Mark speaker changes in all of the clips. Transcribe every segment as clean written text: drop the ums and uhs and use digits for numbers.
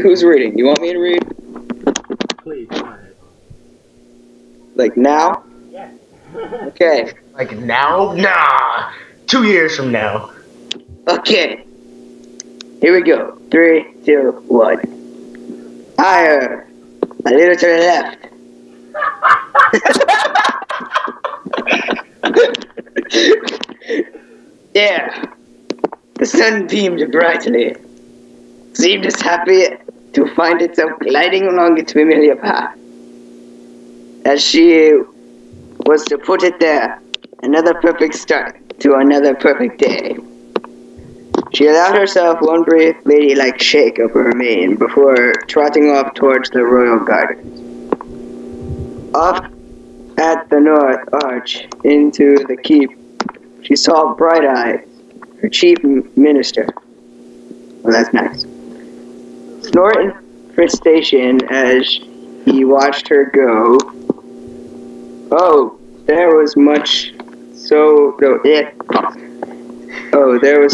Speaker 1: Who's reading? You want me to read?
Speaker 2: Please, go ahead.
Speaker 1: Like now?
Speaker 2: Yes.
Speaker 1: Okay.
Speaker 3: Like now? Nah! 2 years from now.
Speaker 1: Okay. Here we go. 3, 2, 1. Higher. A little to the left. Yeah. The sun beamed brightly. Seemed as happy to find itself gliding along its familiar path. As she was to put it there, another perfect start to another perfect day. She allowed herself one brief ladylike shake of her mane before trotting off towards the royal gardens. Off at the north arch into the keep, she saw Bright Eyes, her chief minister. Well, that's nice. Snort in frustration as he watched her go. Oh, there was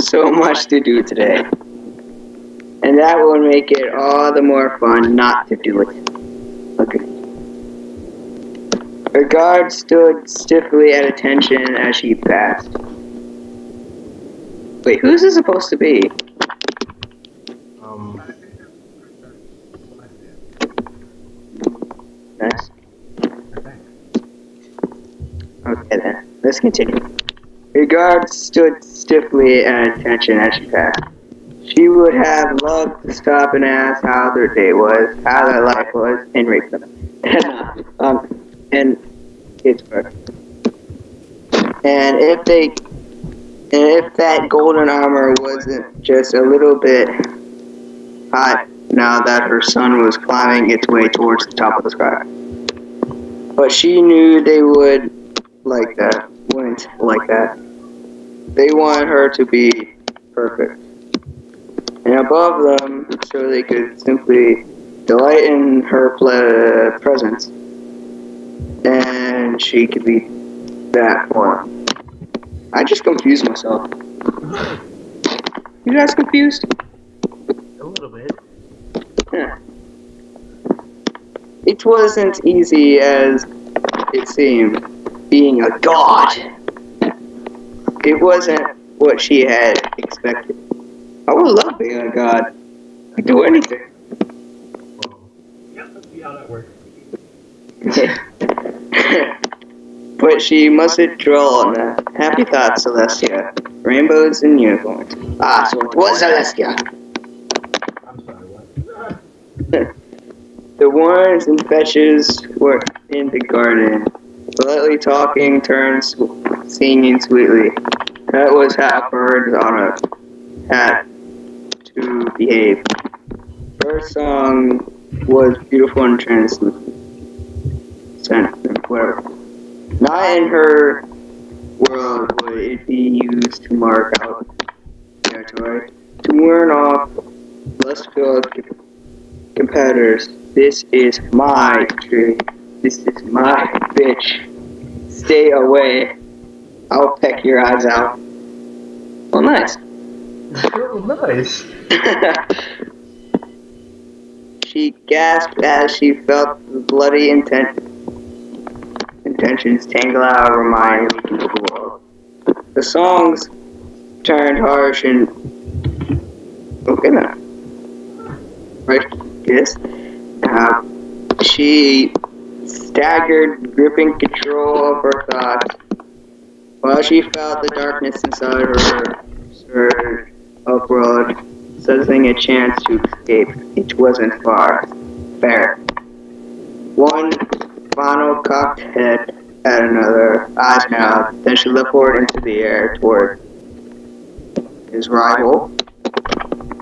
Speaker 1: so much to do today. And that will make it all the more fun not to do it. Okay. Her guard stood stiffly at attention as she passed. Wait, who's this supposed to be? Nice. Okay then, let's continue. Her guard stood stiffly at attention as she passed. She would have loved to stop and ask how their day was, how their life was, and rape them. And it's work. And if that golden armor wasn't just a little bit hot now that her sun was climbing its way towards the top of the sky. But she knew they wouldn't like that. They wanted her to be perfect. And above them, so they could simply delight in her presence. And she could be that one. I just confused myself. You guys confused?
Speaker 3: A little bit.
Speaker 1: Yeah. It wasn't easy as it seemed, being a god. It wasn't what she had expected. I would love being a god. I could do anything.
Speaker 2: Yeah, let's see how that works.
Speaker 1: But she mustn't dwell on that. Happy thoughts, Celestia. Rainbows and unicorns. Ah, so it was Celestia.
Speaker 2: I'm sorry, what?
Speaker 1: The warrens and fetches were in the garden, politely talking, turns singing sweetly. That was how birds on a hat to behave. Her song was beautiful and transcendent. Whatever. Not in her world would it be used to mark out territory, to warn off lust-filled competitors. This is my tree. This is my bitch. Stay away. I'll peck your eyes out. Oh, nice.
Speaker 3: Oh, nice.
Speaker 1: She gasped as she felt the bloody intentions tangle out of her mind and leak into the world. The songs turned harsh and... Okay, now. Right, yes. She staggered, gripping control of her thoughts, while she felt the darkness inside her surge upward, sensing a chance to escape. It wasn't far. Fair. One final cocked head at another, eyes narrowed, then she leapt forward into the air toward his rival.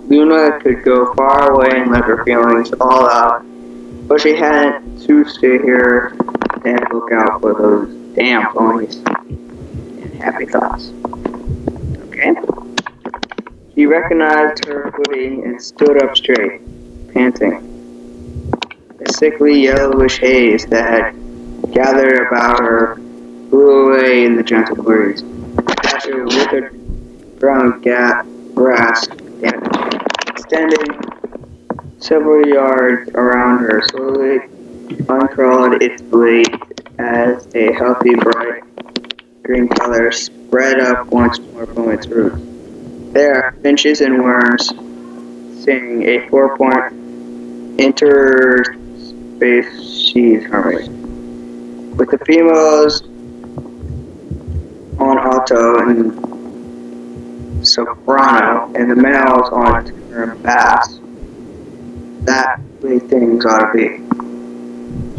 Speaker 1: Luna could go far away and let her feelings all out, but she had to stay here and look out for those damn ponies and happy thoughts. Okay? She recognized her footing and stood up straight, panting. The sickly yellowish haze that had gathered about her blew away in the gentle breeze. As her withered brown grass extended several yards around her, slowly uncurled its blade as a healthy, bright green color spread up once more from its roots. There, finches and worms sing a four-point interspecies harmony, with the females on alto and soprano, and the males on tenor and bass. That way things ought to be.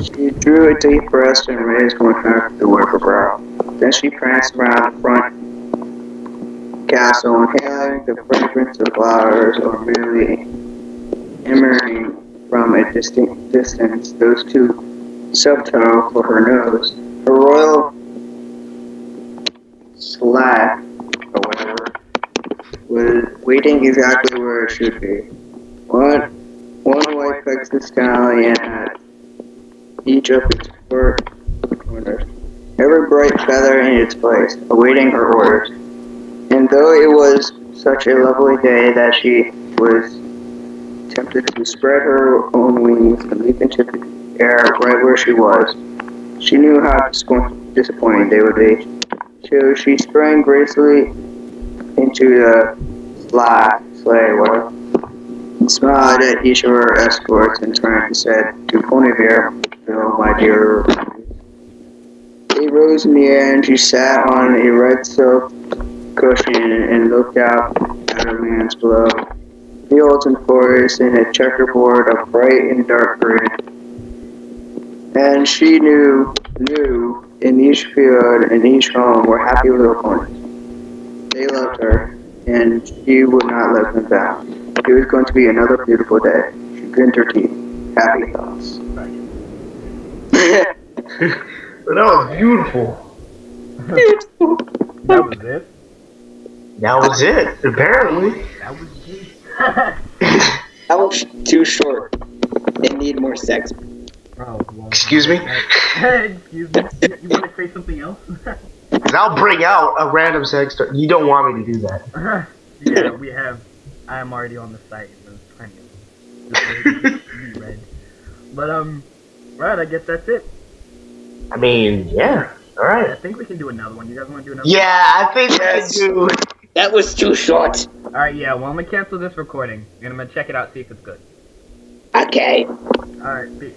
Speaker 1: She drew a deep breath and raised one hand to the worker brow. Then she pranced around the front castle, inhaling the fragrance of flowers, or merely emanating from a distant distance those two subtle for her nose. Her royal slack, or whatever, was waiting exactly where it should be. One white Pegasus stallion at each of its four corners, every bright feather in its place, awaiting her orders. And though it was such a lovely day that she was tempted to spread her own wings and leap into the air right where she was, she knew how disappointing they would be. So she sprang gracefully into the sleigh, and smiled at each of her escorts and turned and said to Ponyville, my dear. They rose in the air and she sat on a red silk cushion and looked out at her lands below, fields and forests in a checkerboard of bright and dark green. And she knew in each field and each home were happy little ponies. They loved her, and she would not let them down. It was going to be another beautiful day. She grinned her teeth. Happy thoughts.
Speaker 3: But that was beautiful.
Speaker 2: That was it.
Speaker 3: That was it, apparently.
Speaker 2: That was it.
Speaker 1: That was too short. They need more sex.
Speaker 2: Oh, well,
Speaker 3: Excuse me?
Speaker 2: excuse me. You want to say something else?
Speaker 3: And I'll bring out a random sex story. You don't want me to do that.
Speaker 2: Yeah, we have. I am already on the site. There's plenty of be read. But right. I guess that's it.
Speaker 3: I mean, yeah. All
Speaker 2: I
Speaker 3: right.
Speaker 2: think we can do another one. You guys want to do another?
Speaker 3: Yeah, I think
Speaker 1: Yes.
Speaker 3: I do.
Speaker 1: That was too short.
Speaker 2: One? All right. Yeah. Well, I'm gonna cancel this recording and I'm gonna check it out, see if it's good.
Speaker 1: Okay.
Speaker 2: All right. Peace.